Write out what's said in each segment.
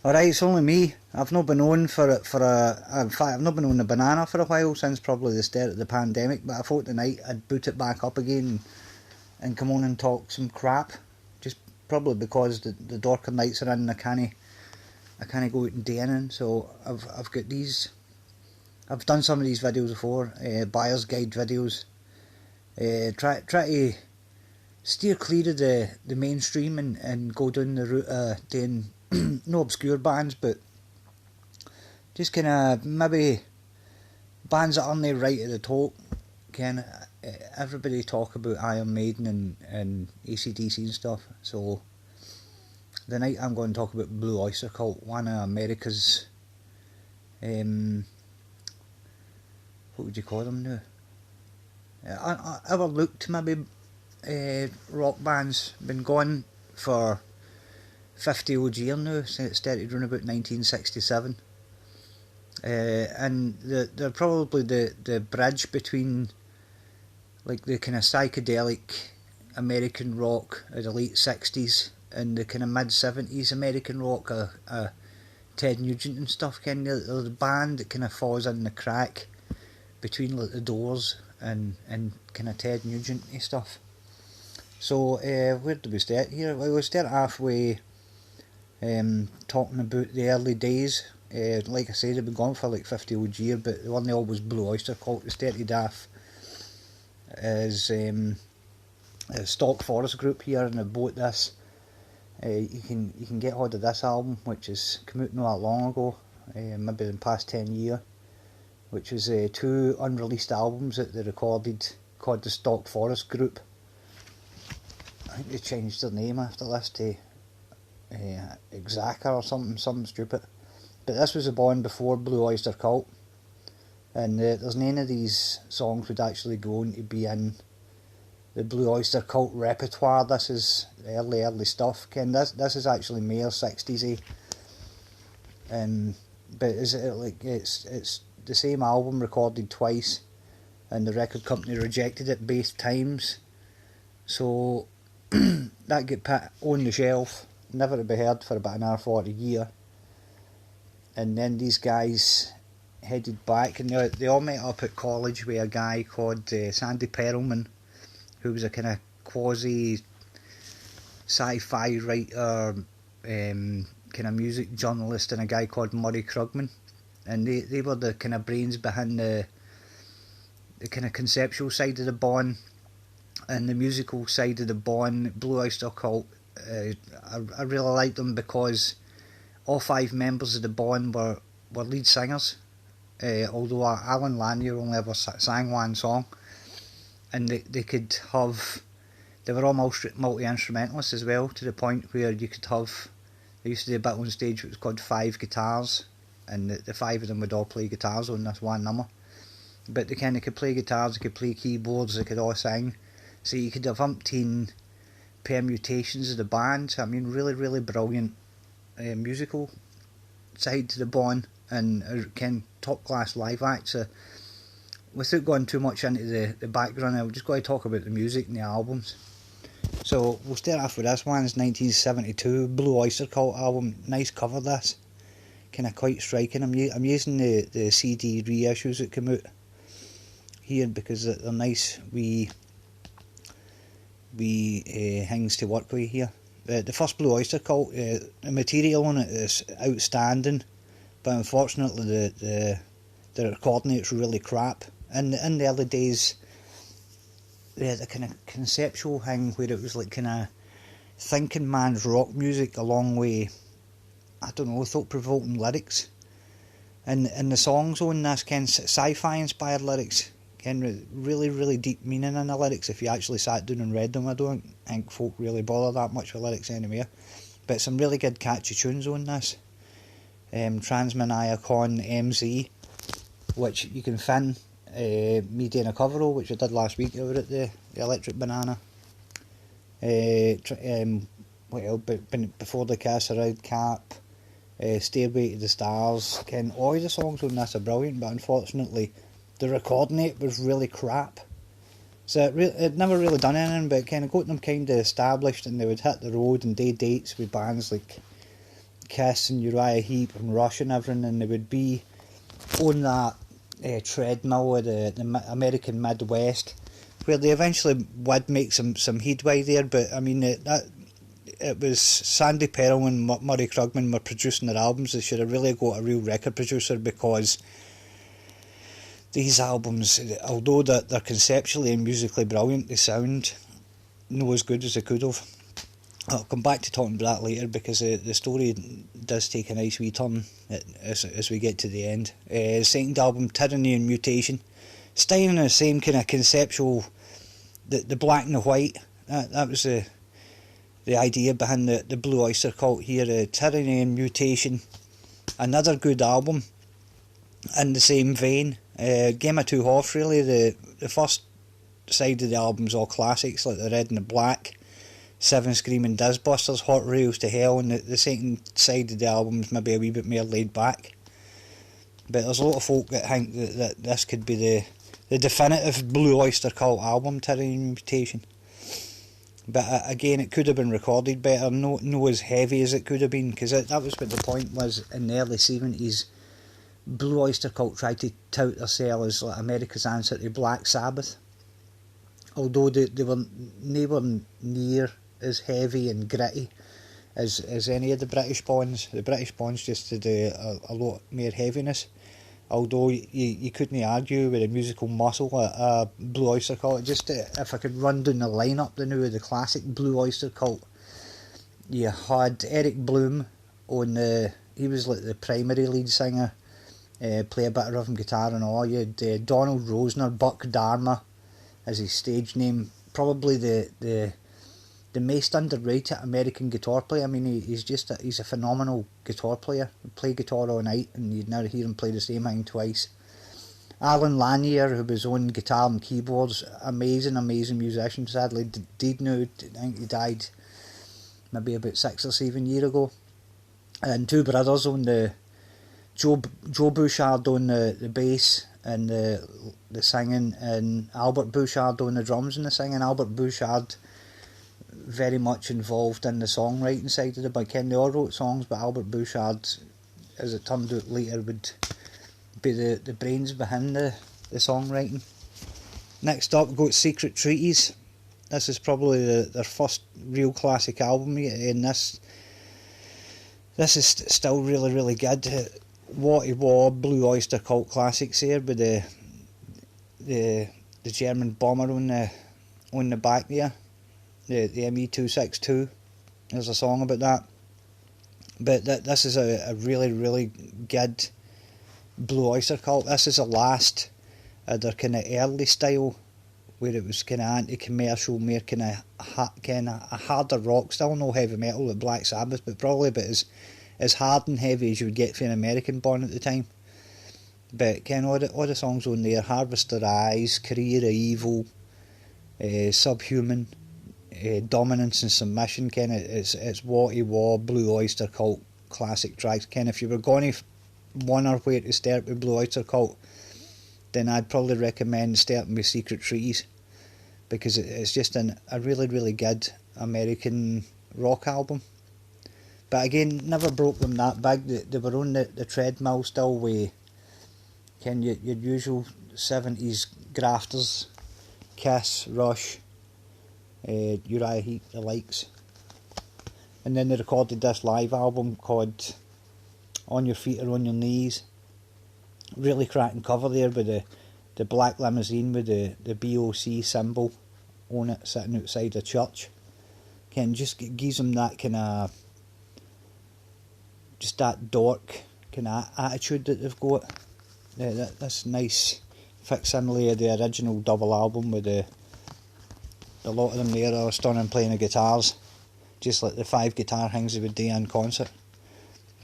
Alright, it's only me. I've not been on in fact, I've not been on the banana for a while, since probably the start of the pandemic, but I thought tonight I'd boot it back up again and come on and talk some crap. Just probably because the darker nights are in, I can't go out and do anything, so I've got these. I've done some of these videos before, buyer's guide videos. Try to steer clear of the mainstream and go down the route of doing no obscure bands, but just kind of maybe bands that aren't right at the top. Everybody talk about Iron Maiden and AC/DC and stuff, so tonight I'm going to talk about Blue Oyster Cult, one of America's what would you call them now? Overlooked maybe rock bands. Been going for 50 odd years now, since it started around about 1967. And they're probably the bridge between like the kind of psychedelic American rock of the late 60s and the kind of mid 70s American rock of Ted Nugent and stuff. They're the band that kind of falls in the crack between like the Doors and kind of Ted Nugent and stuff. So where do we start here? Well, we'll start halfway talking about the early days. Like I said, they've been gone for like 50 odd years, but the one they always Blue Oyster Cult. They started off as a Stock Forest group here, and they bought this. You can get hold of this album, which is come out not that long ago, maybe in the past 10 years, which was 2 unreleased albums that they recorded called the Stock Forest Group. I think they changed their name after this to Exaka or something stupid. But this was a band before Blue Oyster Cult, and there's none of these songs would actually go on to be in the Blue Oyster Cult repertoire. This is early stuff. This is actually mere 60s. But it's the same album recorded twice, and the record company rejected it both times, so that get put on the shelf, never to be heard for about another 40 years. And then these guys headed back, and they all met up at college with a guy called Sandy Perlman, who was a kind of quasi sci-fi writer, kind of music journalist, and a guy called Murray Krugman. And they were the kind of brains behind the kind of conceptual side of the band and the musical side of the band. Blue Oyster Cult, I really liked them because all 5 members of the band were lead singers, although Alan Lanier only ever sang one song, and they were all multi-instrumentalists as well, to the point where you could have, they used to do a bit on stage which was called 5 guitars, and the 5 of them would all play guitars on this one number. But they could play guitars, they could play keyboards, they could all sing, so you could have umpteen permutations of the band. I mean, really, really brilliant musical side to the band, and top class live act. So without going too much into the background, I'll just go to talk about the music and the albums. So we'll start off with this one. It's 1972 Blue Oyster Cult album. Nice cover, this kind of quite striking. I'm using the CD reissues that come out here because they're nice wee things to work with here. The first Blue Oyster Cult, the material on it is outstanding, but unfortunately the recording it's really crap. In the early days, they had a kind of conceptual thing where it was like kind of thinking man's rock music along with, I don't know, thought-provoking lyrics. And the songs on this kind of sci-fi inspired lyrics, really, really deep meaning in the lyrics if you actually sat down and read them. I don't think folk really bother that much with lyrics anyway. But some really good catchy tunes on this. Transmaniacon MZ, which you can find me doing a cover of, which I did last week over at the Electric Banana. What else? Before the Casserade Cap, Stairway to the Stars. All the songs on this are brilliant, but unfortunately the recording it was really crap. So it never really done anything, but it kind of got them kind of established, and they would hit the road and do dates with bands like Kiss and Uriah Heep and Rush and everything, and they would be on that treadmill of the American Midwest, where they eventually would make some headway there. But I mean, it was Sandy Pearl and Murray Krugman were producing their albums. They should have really got a real record producer, because these albums, although they're conceptually and musically brilliant, they sound no as good as they could have. I'll come back to talking about that later, because the story does take a nice wee turn as we get to the end. Second album, Tyranny and Mutation, staying in the same kind of conceptual, the black and the white. That was the idea behind the Blue Oyster Cult here. Tyranny and Mutation, another good album in the same vein. Game of Two Horse, really. The first side of the album's all classics like The Red and the Black, Seven Screaming Dizbusters, Hot Rails to Hell, and the second side of the album's maybe a wee bit more laid back. But there's a lot of folk that think that this could be the definitive Blue Oyster Cult album, Tyranny and Mutation. But again, it could have been recorded better, no as heavy as it could have been, because that was what the point was. In the early 70s, Blue Oyster Cult tried to tout themselves as like America's answer to Black Sabbath, although they were nowhere near as heavy and gritty as any of the British bands. The British bands just did a lot more heaviness, although you couldn't argue with the musical muscle of Blue Oyster Cult. Just if I could run down the lineup of the classic Blue Oyster Cult, you had Eric Bloom on he was like the primary lead singer, play a bit of rhythm guitar and all. You had Donald Rosner, Buck Dharma as his stage name, probably the most underrated American guitar player. I mean, he's a phenomenal guitar player. He'd play guitar all night and you'd never hear him play the same thing twice. Alan Lanier, who was on guitar and keyboards, amazing musician. Sadly died now. I think he died maybe about 6 or 7 years ago. And two brothers on the Joe Bouchard on the bass and the singing, and Albert Bouchard on the drums and the singing. Albert Bouchard very much involved in the songwriting side of the band. Ken, they all wrote songs, but Albert Bouchard, as it turned out later, would be the brains behind the songwriting. Next up, we've got Secret Treaties. This is probably their first real classic album, and this is still really, really good. What it was, Blue Oyster Cult classics here, with the German bomber on the back there, the ME-262. There's a song about that. But this is a really, really good Blue Oyster Cult. This is the last of their kind of early style, where it was kind of anti-commercial, more kind of a harder rock, still no heavy metal like Black Sabbath, but probably about as hard and heavy as you would get for an American band at the time. But kind of all the songs on there: Harvester Eyes, Career of Evil, Subhuman, Dominance and Submission. Kind of it's what he was, Blue Oyster Cult classic tracks. Kind of if you were going to wonder where to start with Blue Oyster Cult, then I'd probably recommend starting with Secret Treaties, because it's just a really, really good American rock album. But again, never broke them that big. They were on the treadmill still with your usual 70s grafters, Kiss, Rush, Uriah Heep, the likes. And then they recorded this live album called On Your Feet or On Your Knees. Really cracking cover there with the black limousine with the BOC symbol on it sitting outside a church. Just gives them that kind of, just that dork kind of attitude that they've got. This nice facsimile of the original double album with a lot of them there are stunning playing the guitars, just like the 5 guitar things they would do in concert.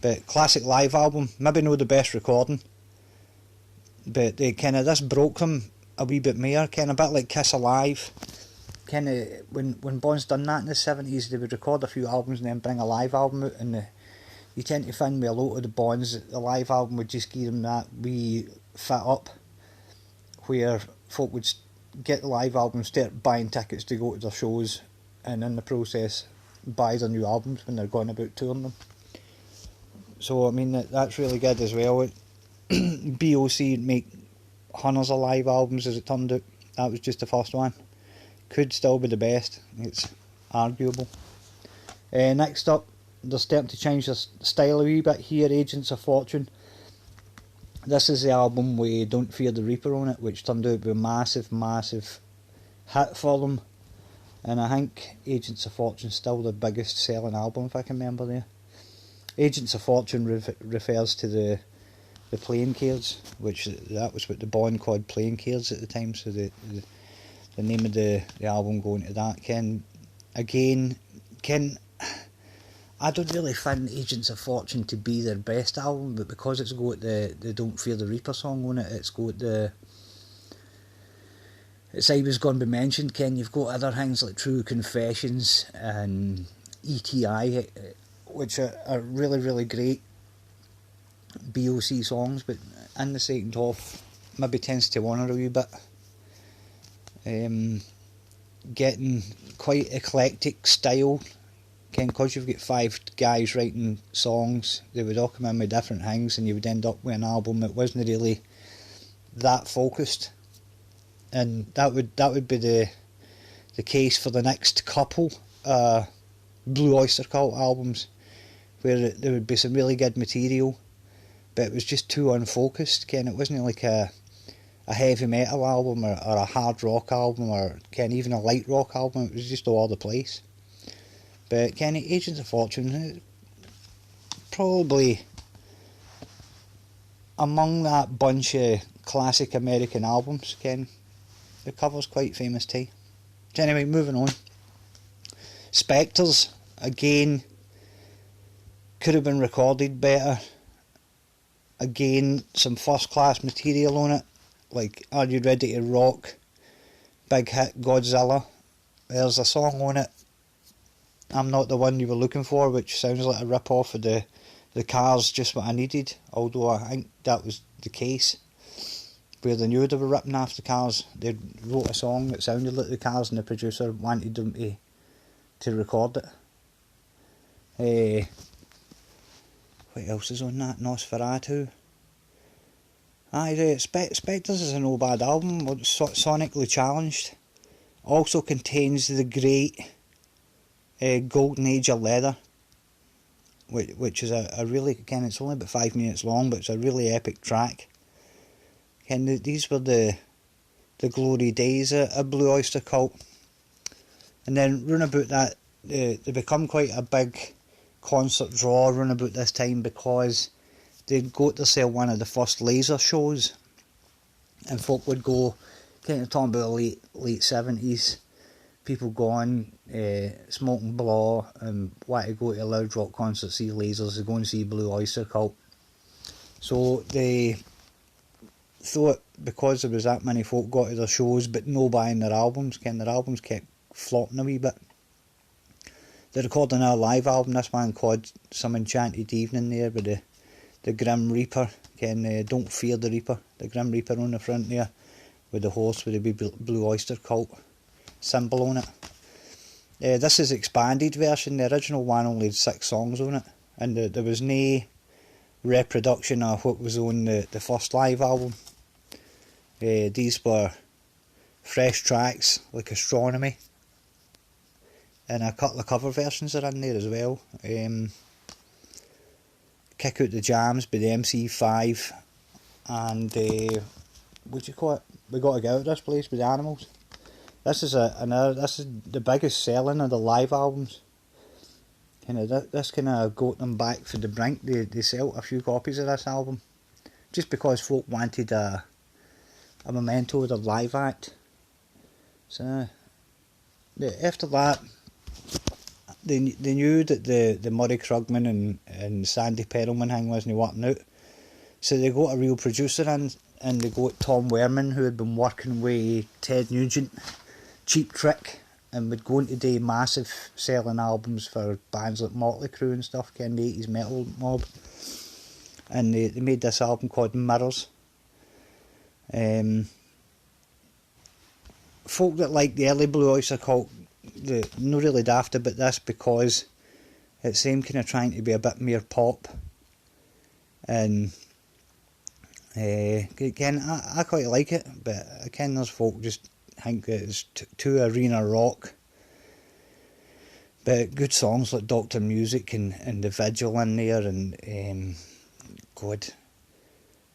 But classic live album, maybe not the best recording, but they kind of, this broke them a wee bit more, kind of a bit like Kiss Alive. Kind of when bands done that in the 70s, they would record a few albums and then bring a live album out, and you tend to find with a lot of the bands, the live album would just give them that wee fit up, where folk would get the live album, start buying tickets to go to their shows, and in the process buy their new albums when they're going about touring them. So I mean that's really good as well. BOC make hundreds of live albums as it turned out. That was just the first one. Could still be the best. It's arguable. Next up, they're starting to change their style a wee bit here. Agents of Fortune. This is the album with Don't Fear the Reaper on it, which turned out to be a massive, massive hit for them. And I think Agents of Fortune is still the biggest selling album, if I can remember there. Agents of Fortune refers to the playing cards, which that was what the Bond called playing cards at the time, so the name of the album going to that. I don't really find Agents of Fortune to be their best album, but because it's got the Don't Fear the Reaper song on it, it's got It's I Was Gone Be Mentioned, Ken. You've got other things like True Confessions and ETI, which are really, really great BOC songs, but in the second half maybe tends to wander a wee bit. Getting quite eclectic style, Ken, because you've got 5 guys writing songs, they would all come in with different things, and you would end up with an album that wasn't really that focused. And that would be the case for the next couple Blue Oyster Cult albums, where there would be some really good material, but it was just too unfocused, Ken. It wasn't like a heavy metal album or a hard rock album or, Ken, even a light rock album. It was just all over the place. But, Ken, Agents of Fortune, probably among that bunch of classic American albums, Ken. The cover's quite famous too. Anyway, moving on. Spectres, again, could have been recorded better. Again, some first class material on it, like Are You Ready to Rock, big hit Godzilla. There's a song on it, I'm Not the One You Were Looking For, which sounds like a rip off of the Cars, Just What I Needed, although I think that was the case, where they knew they were ripping off the Cars. They wrote a song that sounded like the Cars and the producer wanted them to record it. What else is on that? Nosferatu. Spectres is a no bad album, sonically challenged. Also contains the great Golden Age of Leather, which is a really, again, it's only about 5 minutes long, but it's a really epic track. And these were the glory days of Blue Oyster Cult. And then round about that, they become quite a big concert draw round about this time, because they'd got to sell one of the first laser shows, and folk would go, kind of talking about the late 70s, people going, smoking blow and want to go to a loud rock concert, see lasers, to go and see Blue Oyster Cult. So they thought, because there was that many folk got to their shows but no buying their albums, their albums kept flopping a wee bit. They're recording a live album, this one called Some Enchanted Evening there, with the Grim Reaper, Don't Fear the Reaper, the Grim Reaper on the front there, with the horse with the Blue Oyster Cult symbol on it. This is expanded version. The original one only had 6 songs on it, and there was no reproduction of what was on the first live album. These were fresh tracks like Astronomy, and a couple of cover versions are in there as well. Kick Out the Jams by the MC5, and what do you call it? We Gotta Get Out of This Place by the Animals. This is this is the biggest selling of the live albums. This kind of got them back for the brink. They sell a few copies of this album, just because folk wanted a memento of the live act. So after that, they knew that the Murray Krugman and Sandy Perelman thing wasn't working out, so they got a real producer in, and they got Tom Werman, who had been working with Ted Nugent, Cheap Trick, and would go on to do massive selling albums for bands like Motley Crue and stuff, the 80s metal mob. And they made this album called Mirrors. Folk that like the early Blue Oyster Cult, they're not really daft about this, because it seemed kind of trying to be a bit more pop. and again, I quite like it, but again, there's folk just think that it's too arena rock. But good songs like Doctor Music and The Vigil in there, and God,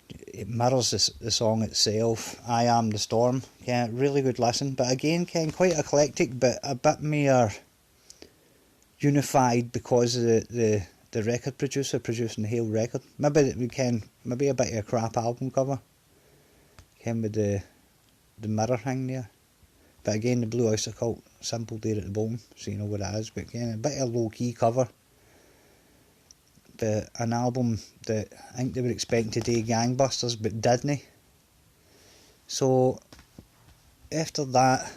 it mirrors the song itself. I Am the Storm. Yeah, really good listen. But again, quite eclectic, but a bit more unified because of the record producer producing the whole record. Maybe a bit of a crap album cover. With the mirror thing there. But again, the Blue Oyster Cult, simple there at the bottom, so you know what it is. But again, a bit of a low-key cover. But an album that I think they were expecting to do gangbusters, but didn't. So, after that,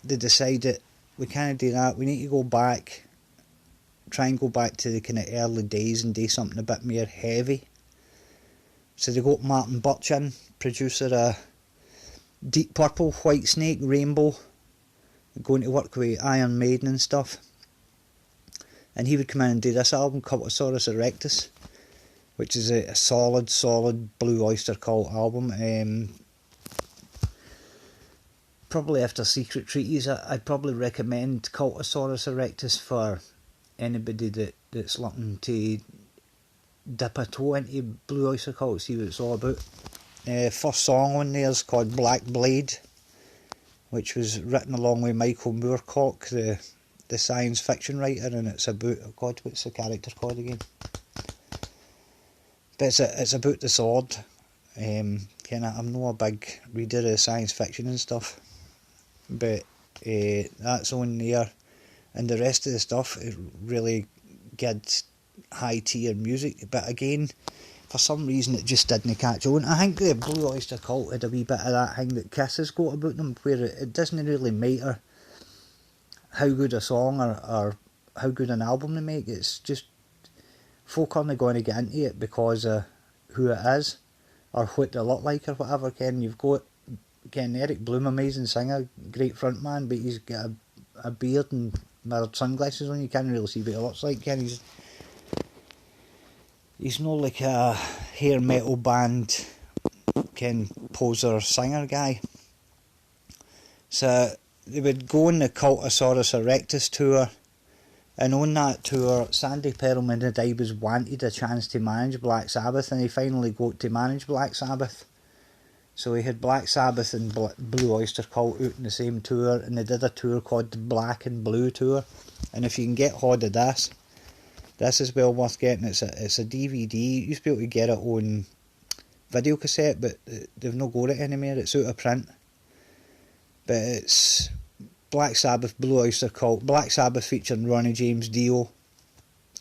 they decided, we can't do that, we need to go back, try and go back to the kind of early days and do something a bit more heavy. So they got Martin Birch in, producer of Deep Purple, Whitesnake, Rainbow, going to work with Iron Maiden and stuff. And he would come in and do this album, Cultosaurus Erectus, which is a solid Blue Oyster Cult album. Probably after Secret Treaties, I'd probably recommend Cultosaurus Erectus for anybody that's looking to dip a toe into Blue Oyster Cult, see what it's all about. First song on there is called Black Blade, which was written along with Michael Moorcock, the science fiction writer, and it's about, oh God, what's the character called again? But it's about the sword. I'm not a big reader of science fiction and stuff, but that's on there, and the rest of the stuff is really good high tier music. But again, for some reason it just didn't catch on. I think the Blue Oyster Cult had a wee bit of that thing that Kiss has got about them, where it doesn't really matter how good a song or how good an album they make. It's just folk aren't going to get into it because of who it is or what they look like or whatever. You've got Eric Bloom, amazing singer, great frontman, but he's got a beard and mirrored sunglasses on. You can't really see what he looks like. He's not like a hair metal band poser singer guy. So they would go on the Cultosaurus Erectus tour, and on that tour Sandy Perlman had always wanted a chance to manage Black Sabbath, and he finally got to manage Black Sabbath. So he had Black Sabbath and Blue Oyster Cult out in the same tour, and they did a tour called the Black and Blue Tour. And if you can get hold of this is well worth getting. It's a DVD. You used to be able to get it on video cassette, but they've not got it anymore. It's out of print. But it's Black Sabbath, Blue Oyster Cult. Black Sabbath featuring Ronnie James Dio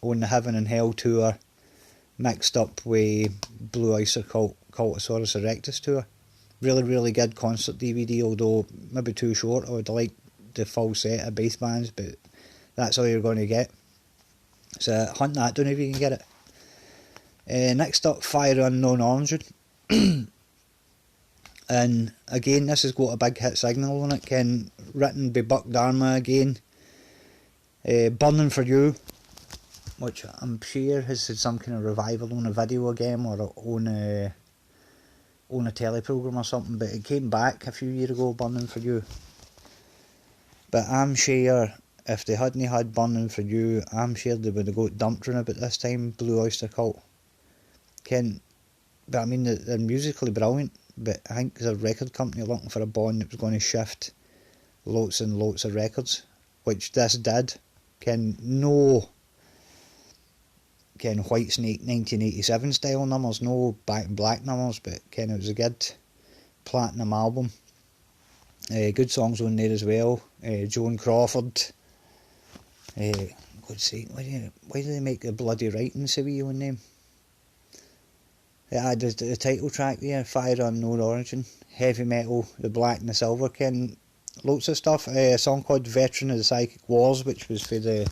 on the Heaven and Hell tour, mixed up with Blue Oyster Cult, Cultosaurus Erectus tour. Really good concert DVD, although maybe too short. I would like the full set of both bands, but that's all you're going to get. So hunt that down if you can get it. Next up, Fire Unknown Origin. And again, this has got a big hit signal on it, written by Buck Dharma again. Burning for You, which I'm sure has had some kind of revival on a video game or on a telly programme or something, but it came back a few years ago, Burning for You. But I'm sure if they hadn't had Burning for You, I'm sure they would have got dumped on about this time, Blue Oyster Cult. But I mean, they're musically brilliant, but I think there's a record company looking for a band that was going to shift lots and lots of records, which this did. No Whitesnake 1987 style numbers, no Back in Black numbers, but it was a good platinum album. Good songs on there as well. Joan Crawford. God's sake, why do they make the bloody writing so wee on them? The title track there, Fire Unknown Origin, heavy metal, the black and the silver, loads of stuff. A song called Veteran of the Psychic Wars, which was for the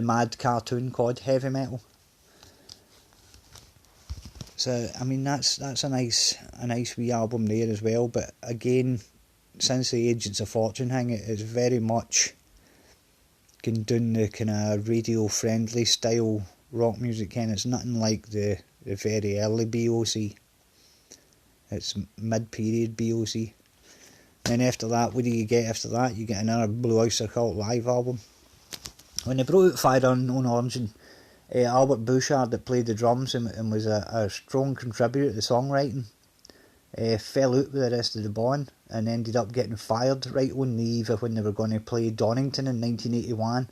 mad cartoon called Heavy Metal. So I mean that's a nice wee album there as well. But again, since the Agents of Fortune thing, it is very much doing the kind of radio friendly style rock music. It's nothing like the the very early BOC. It's mid-period BOC. Then after that, what do you get after that? You get another Blue Oyster Cult live album. When they brought out Fire Unknown Origin, Albert Bouchard, that played the drums and was a strong contributor to the songwriting, fell out with the rest of the band and ended up getting fired right on the eve of when they were going to play Donington in 1981,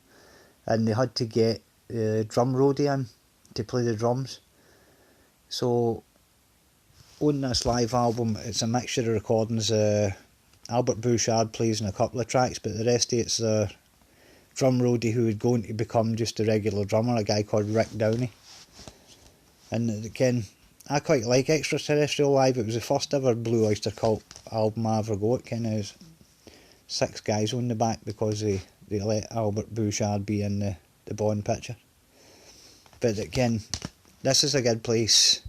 and they had to get the drum roadie in to play the drums. So on this live album, it's a mixture of recordings. Albert Bouchard plays in a couple of tracks, but the rest of it's a drum roadie who would go on to become just a regular drummer, a guy called Rick Downey. And again, I quite like Extraterrestrial Live. It was the first ever Blue Oyster Cult album I ever got. Kind of 6 guys on the back because they let Albert Bouchard be in the band picture. But again, this is a good place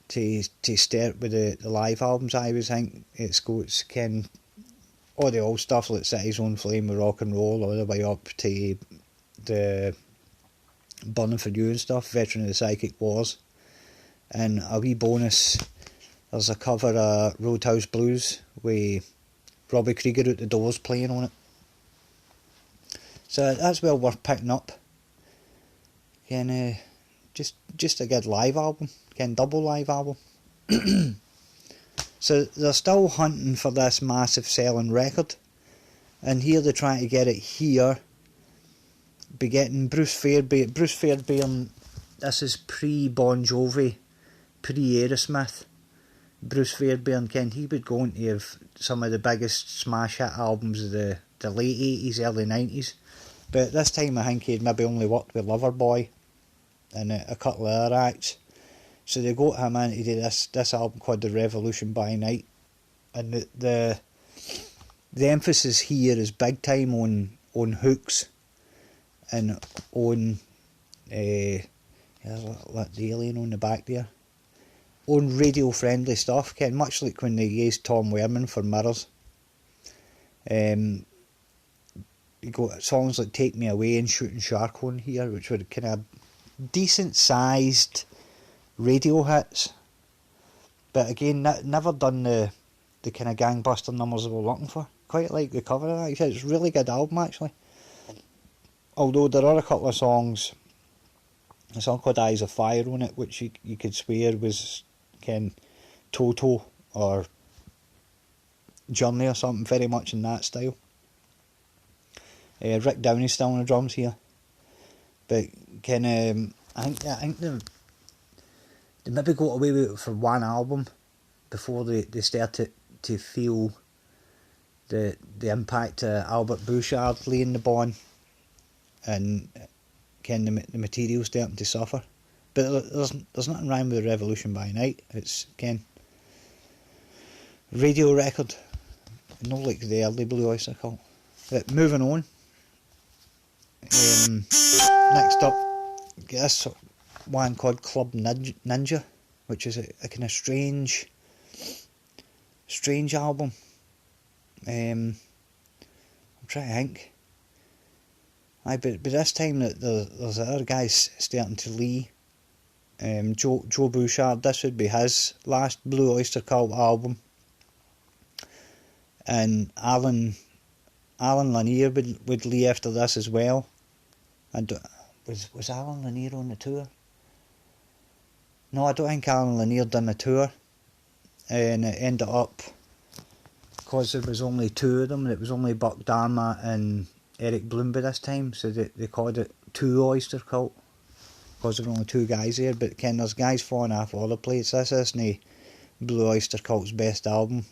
to start with the live albums. I always think it's got all the old stuff like City's Own Flame with Rock and Roll, all the way up to the Burning for You and stuff, Veteran of the Psychic Wars. And a wee bonus, there's a cover of Roadhouse Blues with Robbie Krieger out the Doors playing on it. So that's well worth picking up. Again, just a good live album, again, double live album. So they're still hunting for this massive selling record, and here they're trying to get it here, be getting Bruce Fairbairn, this is pre-Bon Jovi, pre-Aerosmith. Bruce Fairbairn, he would go on to have some of the biggest smash hit albums of the late 80s, early 90s, but at this time I think he'd maybe only worked with Loverboy and a couple of other acts. So they got him in to do this album called The Revolution by Night, and the emphasis here is big time on hooks and on the alien on the back there, on radio friendly stuff, much like when they used Tom Werman for Mirrors. You got songs like Take Me Away and Shooting Shark on here, which were kind of decent sized radio hits, but again, never done the kind of gangbuster numbers we were looking for. Quite like the cover of that. It's a really good album actually, although there are a couple of songs, a song called Eyes of Fire on it, which you could swear was Toto or Journey or something, very much in that style. Rick Downey's still on the drums here, but I think they maybe got away with it for one album before they started to feel the impact of Albert Bouchard laying the bond, and the material starting to suffer. But there's nothing wrong with The Revolution by Night. It's radio record, not like the early Blue Oyster Cult. But moving on. Next up, this one called Club Ninja, which is a kind of strange album. I'm trying to think. But this time that there's other guys starting to leave. Joe Bouchard, this would be his last Blue Oyster Cult album, and Alan Lanier would leave after this as well. And was Alan Lanier on the tour? No, I don't think Alan Lanier done the tour, and it ended up, because there was only 2 of them, it was only Buck Dharma and Eric Bloomby this time, so they called it Two Oyster Cult, because there were only 2 guys there. But there's guys falling off all the place. This isn't Blue Oyster Cult's best album,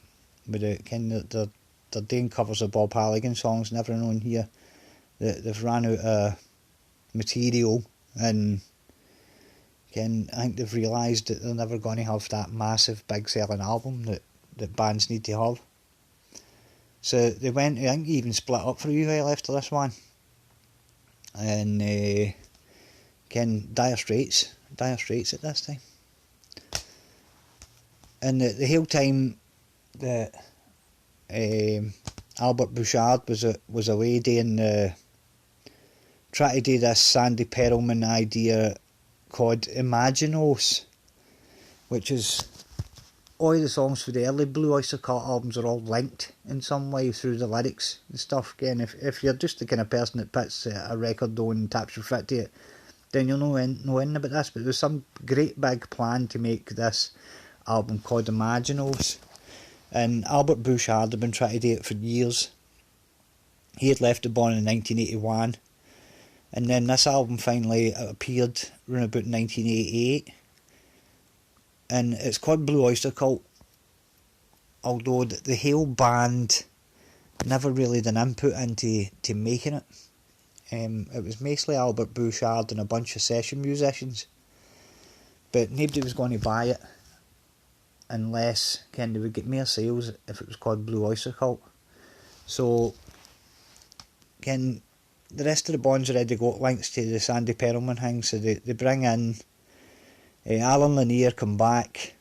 but they're doing covers of Bob Halligan songs and everything on here. They've ran out of material, and I think they've realised that they're never going to have that massive big selling album that bands need to have. So they went, I think, even split up for a while after this one, and Dire Straits at this time. And the whole time that Albert Bouchard was away doing trying to do this Sandy Perelman idea called Imaginos, which is all the songs for the early Blue Oyster Cult albums are all linked in some way through the lyrics and stuff. Again, if you're just the kind of person that puts a record on and taps your foot to it, then you'll know in about this. But there's some great big plan to make this album called Imaginos, and Albert Bouchard had been trying to do it for years. He had left the band in 1981, and then this album finally appeared around about 1988. And it's called Blue Oyster Cult, although the whole band never really did an input into making it. It was mostly Albert Bouchard and a bunch of session musicians, but nobody was going to buy it unless they would get more sales if it was called Blue Oyster Cult. So the rest of the band's already got links to the Sandy Perelman thing, so they bring in Alan Lanier come back,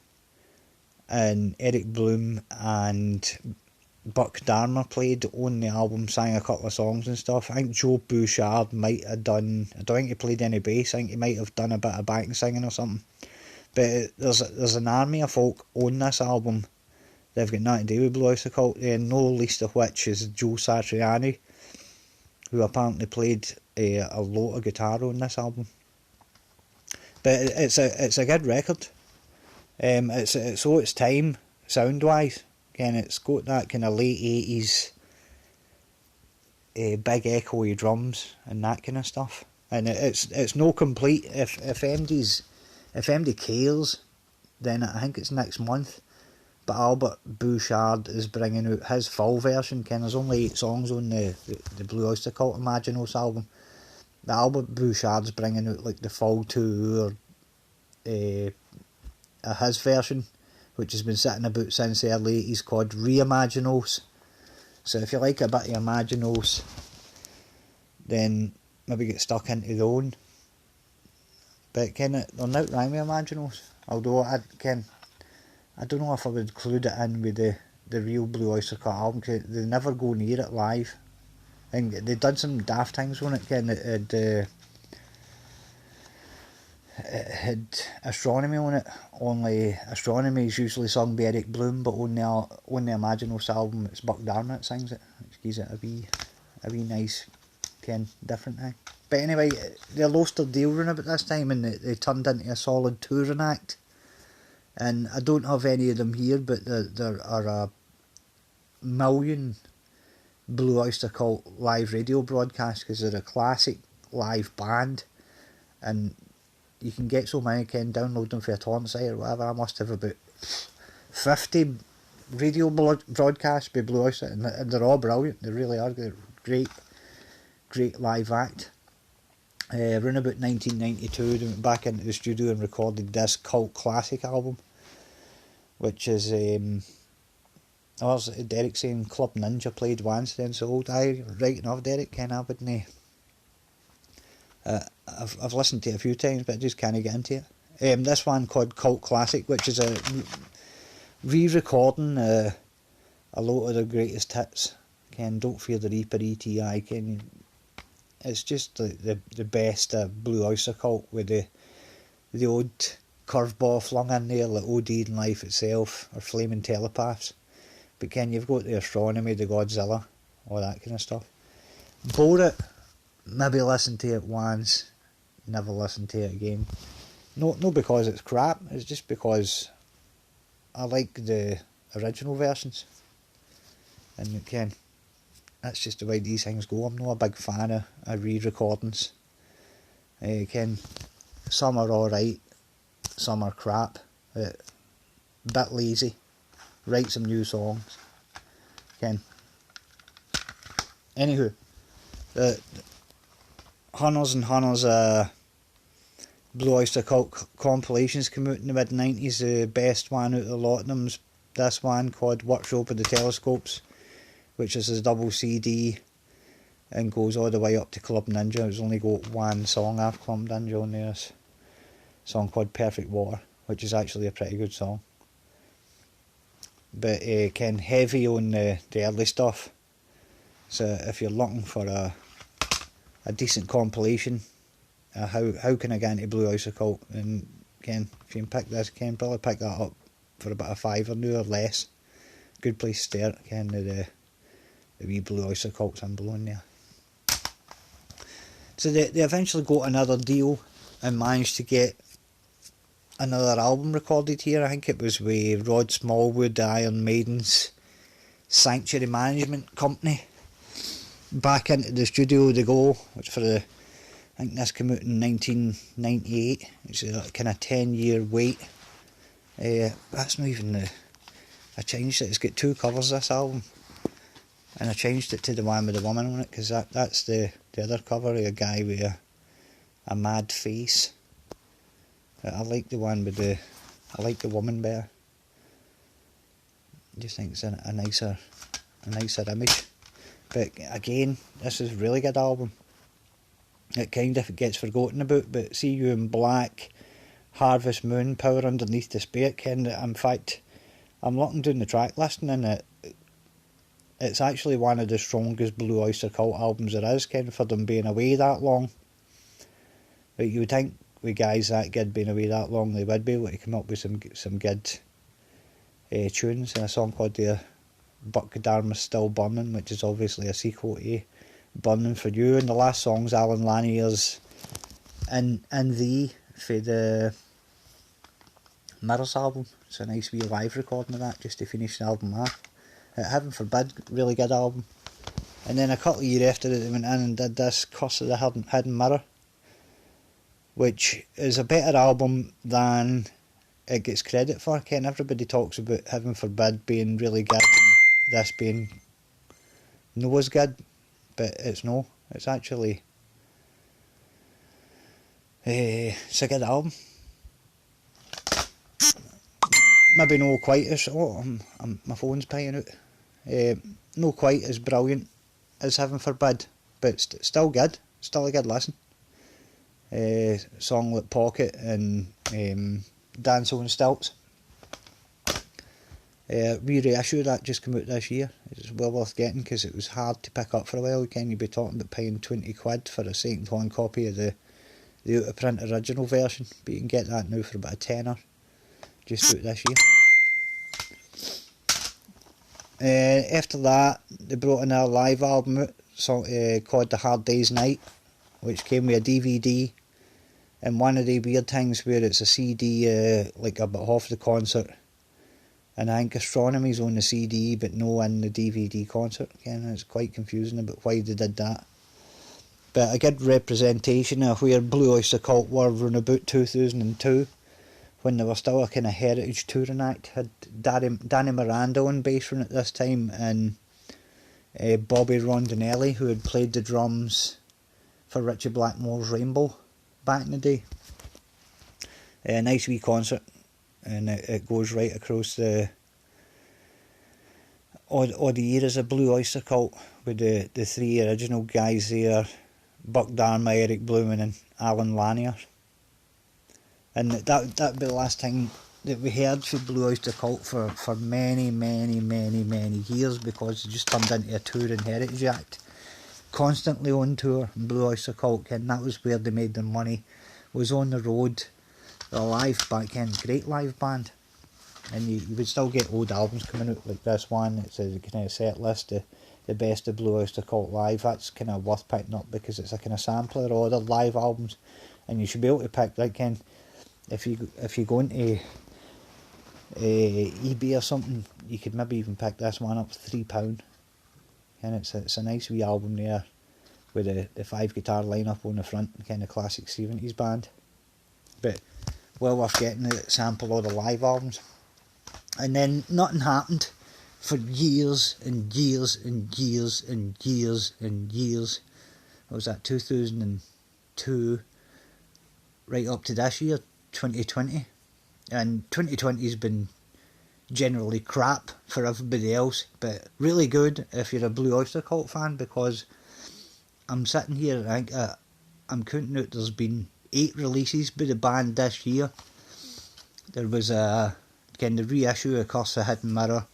and Eric Bloom and Buck Darmer played on the album, sang a couple of songs and stuff. I think Joe Bouchard might have done, I don't think he played any bass, I think he might have done a bit of backing singing or something. But there's an army of folk on this album that have got nothing to do with Blue Oyster Cult, no least of which is Joe Satriani, who apparently played a lot of guitar on this album. But it's a good record. It's all its time, sound wise. Again, it's got that kind of late 80s big echoey drums and that kind of stuff. And it's no complete. If MD cares, then I think it's next month. But Albert Bouchard is bringing out his full version. There's only 8 songs on the Blue Oyster Cult Imaginos album. The Albert Bouchard's bringing out like the full 2 hour his version, which has been sitting about since the early 80s, called Reimaginos. So if you like a bit of Imaginos, then maybe get stuck into their own. But they're not rhyme with Imaginos, although I don't know if I would include it in with the real Blue Oyster Cult album, because they never go near it live. And they done some daft things on it. It had Astronomy on it, only Astronomy is usually sung by Eric Bloom, but on the Imaginos album it's Buck Darmer that sings it, which gives it a wee nice different thing. But anyway, they lost their deal round about this time, and they turned into a solid touring act. And I don't have any of them here, but there are a million Blue Oyster Cult live radio broadcasts, because they're a classic live band, and you can get so many, download them for a torrent site or whatever. I must have about 50 radio broadcasts by Blue Oyster, and they're all brilliant. They really are. They're great live act. Around about 1992, they went back into the studio and recorded this cult classic album, which is Derek saying Club Ninja played once, then so old. Right enough, Derek, I wouldn't. I've listened to it a few times, but I just can't get into it. This one called Cult Classic, which is a re-recording a lot of the greatest hits. Don't Fear the Reaper, E.T.I. It's just the best Blue Oyster Cult, with the odd curveball flung in there, like OD in Life Itself or Flaming Telepaths. But you've got the Astronomy, the Godzilla, all that kind of stuff. Bore it, maybe listen to it once, never listen to it again. Not because it's crap, it's just because I like the original versions. And that's just the way these things go. I'm not a big fan of re-recordings. Some are alright, some are crap, a bit lazy. Write some new songs. Anywho, the Hunters and Hunters Blue Oyster Cult compilations came out in the mid-90s. The best one out of a lot of them's this one called Workshop of the Telescopes, which is a double CD and goes all the way up to Club Ninja. It's only got one song after Club Ninja on there. It's a song called Perfect Water, which is actually a pretty good song. But heavy on the early stuff. So if you're looking for a decent compilation, how can I get into Blue Oyster Cult? And again, if you can pick this, you can probably pick that up for about a £5 new or less. Good place to start, again, the wee Blue Oyster Cult symbol on there. So they eventually got another deal and managed to get another album recorded here. I think it was with Rod Smallwood, Iron Maiden's Sanctuary Management Company. Back into the studio they go, which for I think this came out in 1998. It's a kind of 10-year wait. That's not even I changed it. It's got 2 covers, this album, and I changed it to the one with the woman on it, because that's the other cover of a guy with a mad face. I like the one with I like the woman better. I just think it's a nicer image. But again, this is a really good album. It kind of gets forgotten about, but See You in Black, Harvest Moon, Power Underneath Despair, in fact, I'm looking down the track listing and it's actually one of the strongest Blue Oyster Cult albums there is, for them being away that long. But you would think with guys that good being away that long, they would be able to come up with some good tunes, and a song called Buck Dharma's Still Burning, which is obviously a sequel to Burning for You, and the last song's Alan Lanier's In Thee for the Mirrors album. It's a nice wee live recording of that just to finish the album off. Heaven Forbid, really good album. And then a couple of years after it, they went in and did this Curse of the Hidden Mirror, which is a better album than it gets credit for. Everybody talks about Heaven Forbid being really good and this being no as good, but it's no. It's actually it's a good album. Maybe not quite as my phone's paying out. Not quite as brilliant as Heaven Forbid, but still good. Still a good listen. Song like Pocket and Dance on Stilts. Reissue that just came out this year. It's well worth getting because it was hard to pick up for a while. You'd be talking about paying £20 for a second-hand copy of the out-of-print original version, but you can get that now for about a tenner. Just out this year. After that, they brought in a live album out, called The Hard Day's Night, which came with a DVD, and one of the weird things where it's a CD, like about half the concert, and I think Astronomy's on the CD but no in the DVD concert. Again, it's quite confusing about why they did that. But a good representation of where Blue Oyster Cult were around about 2002, when they were still a kind of heritage touring act. Had Danny Miranda on bass run at this time, and Bobby Rondinelli, who had played the drums for Richie Blackmore's Rainbow back in the day. A nice wee concert, and it goes right across all the eras of Blue Oyster Cult, with the 3 original guys there, Buck Dharma, Eric Blumen and Alan Lanier. And that'd be the last thing that we heard from Blue Oyster Cult for many years, because it just turned into a touring heritage act. Constantly on tour, Blue Oyster Cult, and that was where they made their money, was on the road. The live back then, great live band. And you would still get old albums coming out like this one. It's a kind of set list, the best of Blue Oyster Cult live. That's kind of worth picking up because it's a kind of sampler of other live albums, and you should be able to pick, like, if you go into eBay or something, you could maybe even pick this one up for £3. And it's a nice wee album there with the 5 guitar lineup on the front, kind of classic 70s band. But well worth getting to sample all the live albums. And then nothing happened for years and years and years and years and years. What was that, 2002 right up to this year, 2020. And 2020 has been generally crap for everybody else, but really good if you're a Blue Oyster Cult fan, because I'm sitting here and I think I'm counting out there's been 8 releases by the band this year. There was a kind of reissue of Curse of the Hidden Mirror,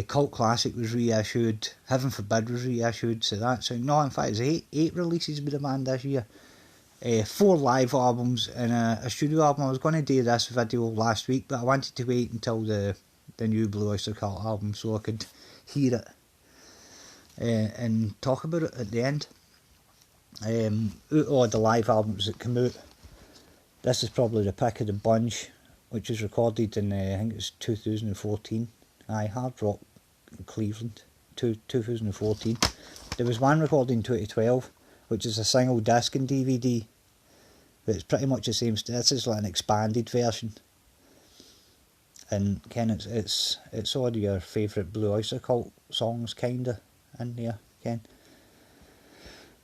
Cult Classic was reissued, Heaven Forbid was reissued, so that's, no, in fact it's 8 releases by the band this year. 4 live albums and a studio album. I was going to do this video last week, but I wanted to wait until the new Blue Oyster Cult album so I could hear it and talk about it at the end. Out of the live albums that come out, this is probably the pick of the bunch, which was recorded in I think it's 2014. Hard Rock Cleveland, 2014. There was one recorded in 2012, which is a single disc and DVD, but it's pretty much the same. This is like an expanded version, and Ken, it's all of your favourite Blue Oyster Cult songs kinda in there, Ken.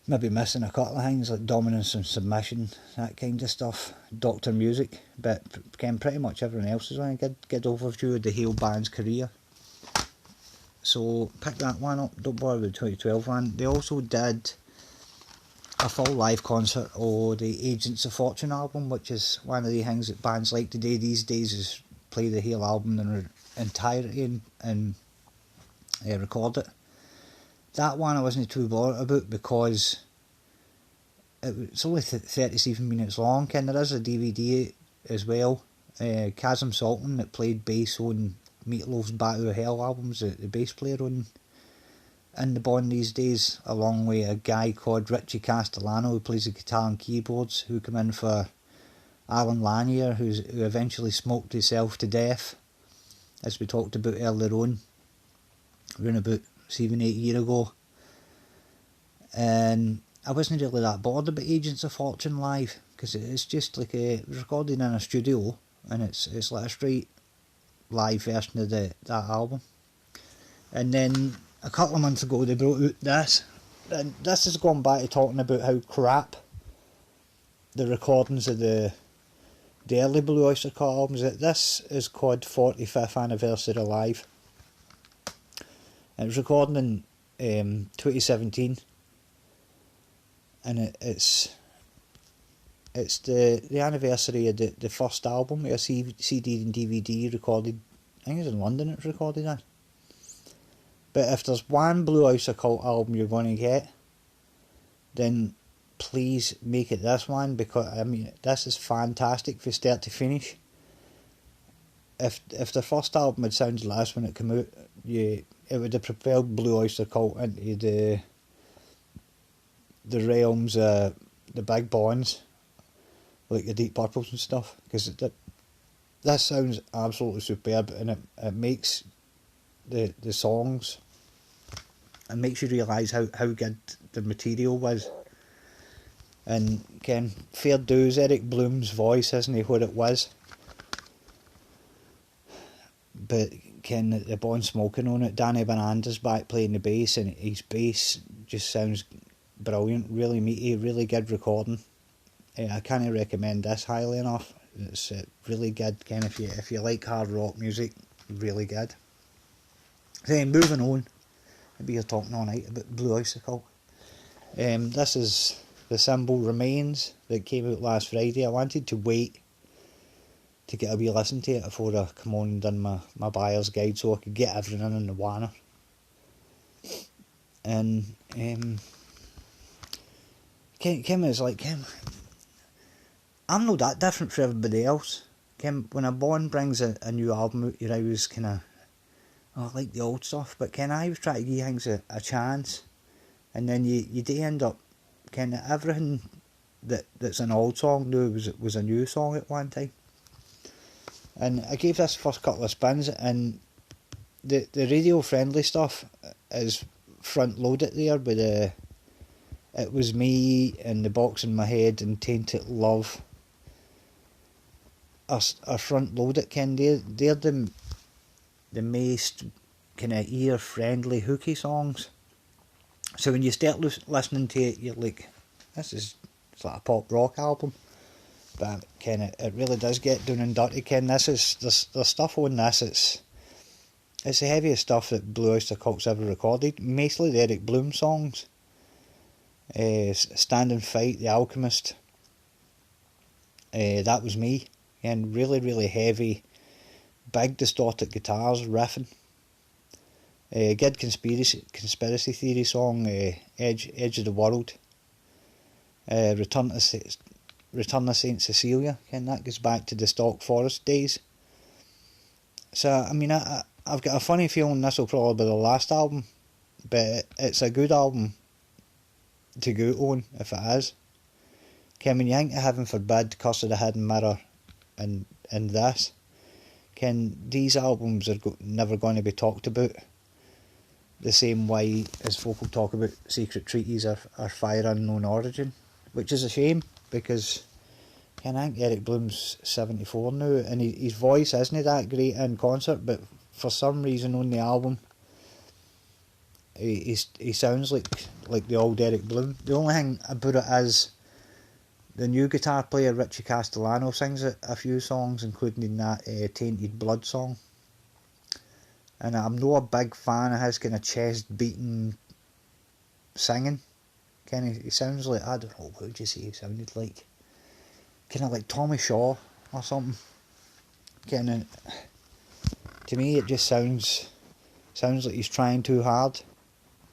Maybe missing a couple of things like Dominance and Submission, that kind of stuff. Doctor Music, but Ken, pretty much everyone else is on a good overview of the Hale band's career. So pick that one up, don't bother with the 2012 one. They also did a full live concert of the Agents of Fortune album, which is one of the things that bands like to do these days, is play the Hale album in its entirety and record it. That one I wasn't too bothered about because it's only 37 minutes long, and there is a DVD as well. Chasm Sultan, that played bass on Meatloaf's Battle of Hell albums, the bass player in the band these days, along with a guy called Richie Castellano who plays the guitar and keyboards, who come in for Alan Lanier, who eventually smoked himself to death, as we talked about earlier on, around about 7-8 years ago. And I wasn't really that bothered about Agents of Fortune live, because it's just like it was recorded in a studio, and it's like a straight live version of that album. And then a couple of months ago they brought out this, and this is going back to talking about how crap the recordings of the early Blue Oyster Cult albums. This is called 45th Anniversary Live. It was recorded in 2017, and it's the anniversary of the first album, a CD and DVD recorded, I think it's in London it's recorded in. But if there's one Blue Oyster Cult album you're going to get, then please make it this one, because I mean this is fantastic from start to finish. If the first album had sounded like this when it came out, it would have propelled Blue Oyster Cult into the realms of the big bands like the Deep Purples and stuff, because this sounds absolutely superb, and it makes the songs, it makes you realise how good the material was. And Ken, fair dues, Eric Bloom's voice isn't what it was, but Ken, the Bon Smoking on it, Danny Bonanza's back playing the bass, and his bass just sounds brilliant, really meaty, really good recording. I can't recommend this highly enough. It's really good, Ken, if you like hard rock music, really good. Then moving on, maybe you're talking all night about Blue Oyster Cult. This is the Symbol Remains that came out last Friday. I wanted to wait to get a wee listen to it before I come on and done my buyer's guide, so I could get everything in the wanner. And Kim is like, Kim, I'm not that different from everybody else. Kim, when a band brings a new album out, you're always kind of, I like the old stuff, but Ken, I always try to give things a chance, and then you do end up, Ken, everything that's an old song now was a new song at one time. And I gave this first couple of spins, and the radio friendly stuff is front loaded there with It Was Me and The Box in My Head and Tainted Love are front loaded, Ken. They're the most kind of ear friendly hooky songs. So when you start listening to it, you're like, it's like a pop rock album. But Ken, it really does get down and dirty, Ken. There's stuff on this. It's the heaviest stuff that Blue Oyster Cult's ever recorded. Mostly the Eric Bloom songs. Stand and Fight, The Alchemist. That Was Me. And really, really heavy, big distorted guitars riffing. Good conspiracy theory song, Edge of the World. Return to Return of St Cecilia, Ken, that goes back to the Stock Forest days. So I mean, I've got a funny feeling this will probably be the last album, but it's a good album to go on if it is. Ken, when you think of Heaven Forbid, Curse of the Hidden Mirror, and this, Ken, these albums are never going to be talked about the same way as folk will talk about Secret Treaties or Fire Unknown Origin, which is a shame, because Ken, I think Eric Bloom's 74 now, and his voice isn't that great in concert, but for some reason on the album he sounds like the old Eric Bloom. The only thing about it is the new guitar player Richie Castellano sings a few songs, including that Tainted Blood song, and I'm not a big fan of his kind of chest beating singing. Ken, he sounds like, I don't know, what would you say he sounded like? Kind of like Tommy Shaw or something. Ken, to me it just sounds like he's trying too hard.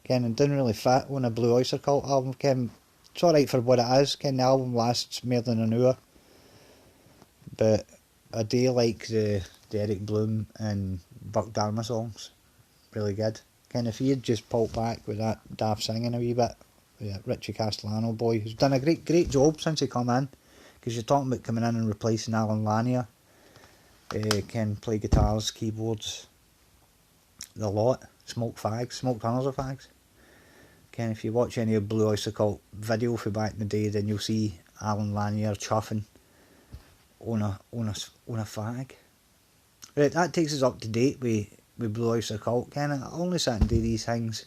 Ken, it didn't really fit on a Blue Oyster Cult album. Ken, it's alright for what it is. Ken, the album lasts more than an hour, but I do like the Eric Bloom and Buck Dharma songs. Really good. Ken, if you'd just pulled back with that daft singing a wee bit, yeah, Richie Castellano boy, who's done a great job since he come in, because you're talking about coming in and replacing Alan Lanier. Can play guitars, keyboards, the lot. Smoked tons of fags. Ken, if you watch any of Blue Oyster Cult video from back in the day, then you'll see Alan Lanier chuffing on a fag. Right, that takes us up to date with Blue Oyster Cult. Ken, I only sit and do these things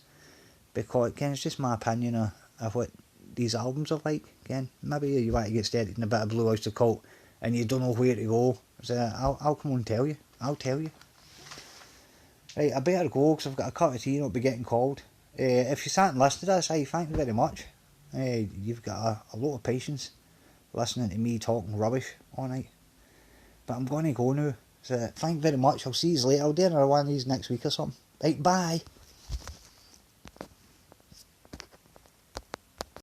because, Ken, it's just my opinion of what these albums are like. Ken, maybe you want to get started in a bit of Blue Oyster Cult and you don't know where to go. So I'll come and tell you. I'll tell you. Right, I better go because I've got a cup of tea and I'll be getting cold. If you sat and listened to this, thank you very much. You've got a lot of patience listening to me talking rubbish all night. But I'm going to go now. So thank you very much. I'll see you later. I'll do another one of these next week or something. Right, bye.